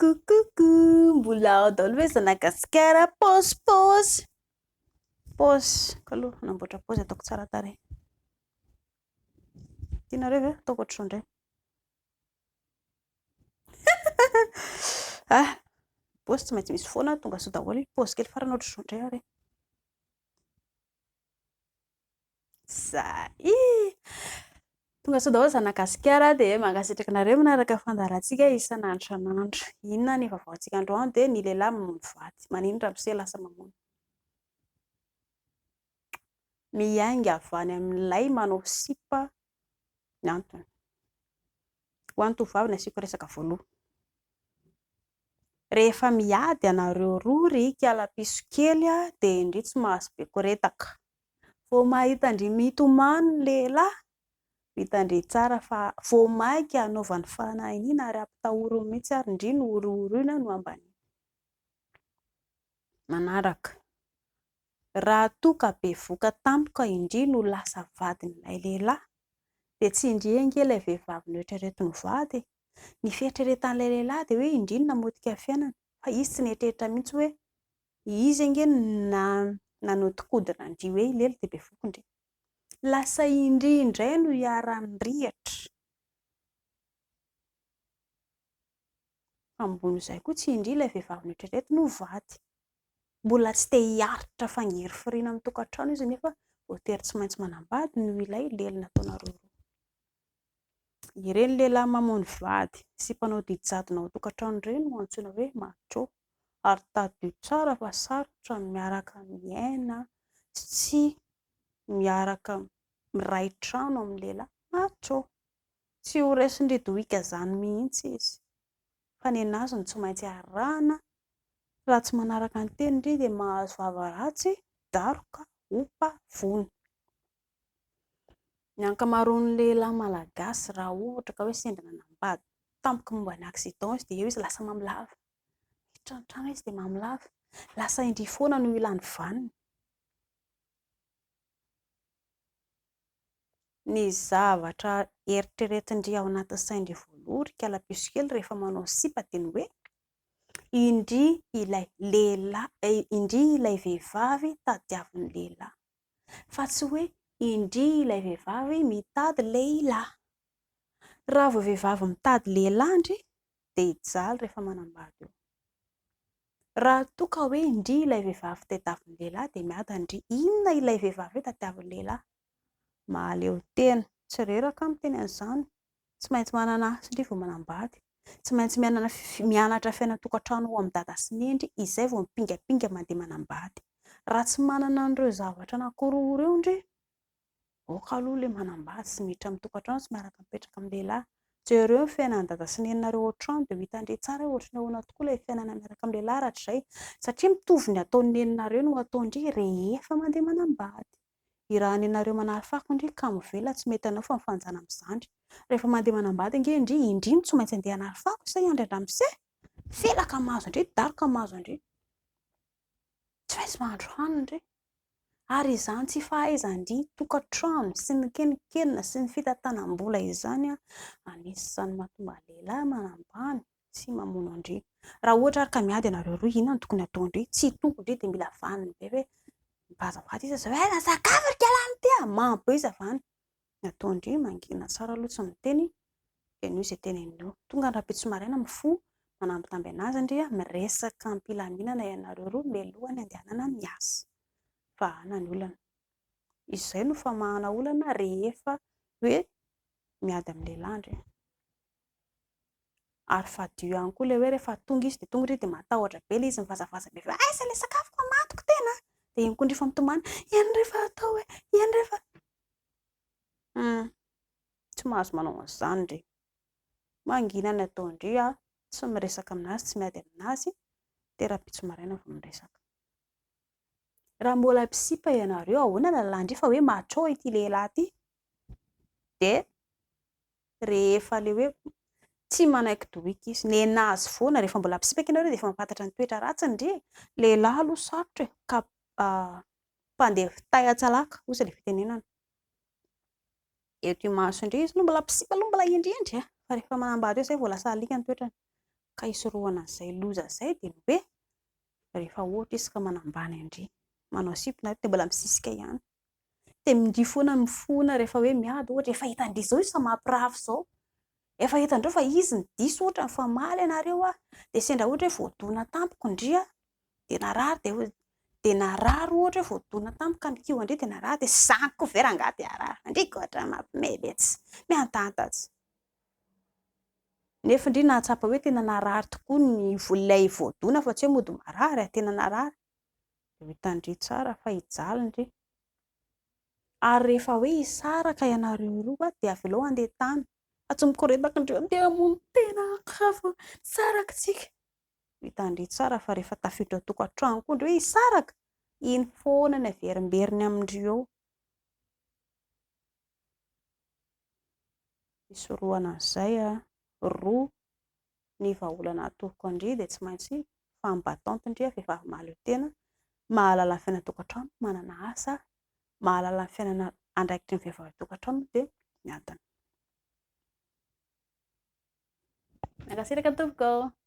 Coucou, mbola ao daholo hoe zanagasikara pause. Kaloha namboatra pause ataoko tsara tarehy. Tianareo ve ataoko ohatr'izao indray? Pause tsy maintsy misy foana tonga sao daholo. Pause kely farany ohatr'izao indray ary. Tonga sao daholo zanagasikara dia mangasitraka anareo manaraka fandaharantsika isan'andro. Inona ny vaovaontsika androany dia ny lehilahy mamono vady. Manindry amin'izay lasa mamono. Miainga avy any amin'ilay manao sipa ny antony. Ho an'ny tovovavy no asiako resaka voaloha. Rehefa miady anareo roa rika lapiso kely dia indray tsy mahazo be koretaka. Vao mahita indry mitomany ny lehilahy, mitandry tsara fa vao mainka hanaovany fanahiniana ary ampitahoriny mihitsy ary indry no orohoroina no ambany. Manaraka. Raha toa ka be voka tampoka indry no lasa vadin'ilay lehilahy, dia tsy indry enge ilay vehivavy noeritreretiny vady. Ny fieritreretan'ilay lehilahy dia hoe indry no namotika fiainana, fa izy tsy nieritreritra mihitsy hoe izy enge nanodikodina indry hoe ilay dia be voka indry. Lasa indry indray no hiara-mirehatra. Ambony izay koa tsy indry ilay vehivavy noeritreretiny no vady. Mbola tsy te hiaritra fangery firiana amin'ny tokantrano izy nefa voatery tsy maintsy manambady noho ilay lely nataonareo roa. Ireny lehilahy mamono vady sy mpanao didy jadona ao tokantrano ireny no antsoina hoe macho, ary tadio tsara fa sarotra miaraka miaina sy miaraka miray trano amin'ny lehilahy macho. Tsy ho raisindridoika izany mihitsy izy, fa ny anazy no tsy maintsy arahana. Raha tsy manaraka ny teny indry dia mahazo vava ratsy, daroka, opa, vono. Ny ankamaroan'ny lehilahy malagasy raha ohatra ka hoe sendra nanambady tampoka momba ny accident izy dia eo izy lasa mamilava. Tranotrano izy dia mamilava. Lasa indry foana no ilany vaniny. Ny zavatra eritreretindry ao anatin'ny saindry voaloha kalapiso kely rehefa manao sipa dia ny hoe indry ilay vehivavy tadiavin'ny lehilahy, fa tsy hoe indry ilay vehivavy mitady lehilahy. Raha vao vehivavy mitady lehilahy indry dia hijaly rehefa manambady eo. Raha toa ka hoe indry ilay vehivavy tadiavin'ny lehilahy dia miady indry inona ilay vehivavy hoe tadiavin'ny lehilahy. Mahaleo tena, tsy reraka amin'ny teny an'izany. Tsy maintsy manana asa indry vao manambady. Tsy maintsy mianatra fiainan-tokantrano ao amin'ny dada sy neny izay vao mipingapinga mandeha manambady. Raha tsy manana an'ireo zavatra anankiroa ireo indry, aoka aloha ilay manambady sy miditra amin'ny tokantrano sy miaraka mipetraka amin'ny lehilahy. Jereo ny fiainan'ny dada sy neninareo ao an-trano dia ho hitandry tsara hoe ohatran'ny ahoana tokoa ilay fiainana miaraka amin'ny lehilahy rahatrizay. Satria mitovy ny ataon'ny neninareo no ataondry rehefa mandeha manambady. I raha nenareo manary fako indry kamo vela tsy mety anao fa mifanjana amin'izany. Rehefa mandeha manambady indry no tsy maintsy andeha hanary fako isa hiandry andramose. Felaka mahazo indry, daroka mahazo indry. Tsy maintsy mahandro hanina indry. Ary izany tsy fahaizandry tokantrano sy ny kenikely sy ny fitantanam-bola izany anisan'ny mahatonga lehilahy manambany sy mamono andry. Raha ohatra ary ka miady ianareo roa, inona no tokony atao indry? Tsy tonga indry dia mila vaniny be hoe mivazavaty izy hoe nazakava ry kialany ity mambo izy avany. Ny atao indry mangina tsara aloha tsy miteny dia noho izay tenenindreo. Tonga ny Rabetsimarena mifoha manambitamby anazy indry miresaka ampilaminana ianareo roa mialohan'ny andehanana miasa. Vahana ny olana. Izay no famahana olana rehefa hoe miady amin'ny lehilahy indry. Ary fadio ihany koa ilay hoe rehefa tonga izy dia tonga indry dia matahotra be ilay izy mivazavaza be fa aiza ilay sakafoko matoko tena. Dia iny koa indry fa mitomany ihany rehefa atao hoe ihany rehefa tsy mahazo manao an'izany indry. Mangina ny atao indry tsy miresaka aminazy, tsy miady aminazy dia Rabetsimarena vao miresaka. Raha mbola misipa ianareo ahoana lalàna indry fa hoe macho ity lehilahy ity, dia rehefa ilay hoe tsy manaiky doiky izy, nenazy foana rehefa mbola misipaka ianareo dia efa mampatatra ny toetra ratsiny indry. Lehilahy aloha sarotra ka mpandeha tay an-tsalaka hozy ilay fitenenana. Eto Imaso indray izy no mbola misipa aloha mbola indrindry fa rehefa manambady eo izay vao lasa alika ny toetrany. ka isorohana an'izay loza izay dia ny hoe rehefa ohatra isika manambany andry manao sipina dia mbola misisika ihany dia mindry foana mifoana rehefa hoe miady ohatra efa hitandry izao isa mampirafy izao efa hitandreo fa izy ny diso ohatra ny famaly ianareo dia sendra ohatra hoe voadona tampoko indria dia narary dia narary ohatra hoe voadona tampoko ka nikio andria dia narary dia zanako veranga dia arary andriko ohatra mampimedetsy miantantatsy nefa indri nahatsapa hoe tena narary tokoa ny ilay voadona fa tsy hoe mody marary tena narary dia hitandry tsara fa hijaly indri ary rehefa hoe hisaraka ianareo roa dia avelao andeha tany fa tsy mikoretaka indreo andeha hamono tena akafa saraka tsika hitandry tsara fa rehefa tafiditra tokantrano koa indreo hoe hisaraka iny foana ny averimberiny amindreo ao isorohana an'izay roa ny vahaolana atoko andry dia tsy maintsy fambatante indria vehivavy mahaleo tena mahalala ny fiainana tokantrano manana asa mahalala ny fiainana andraikitry ny vehivavy tokantrano dia miadana. Miankasiraka tompoko.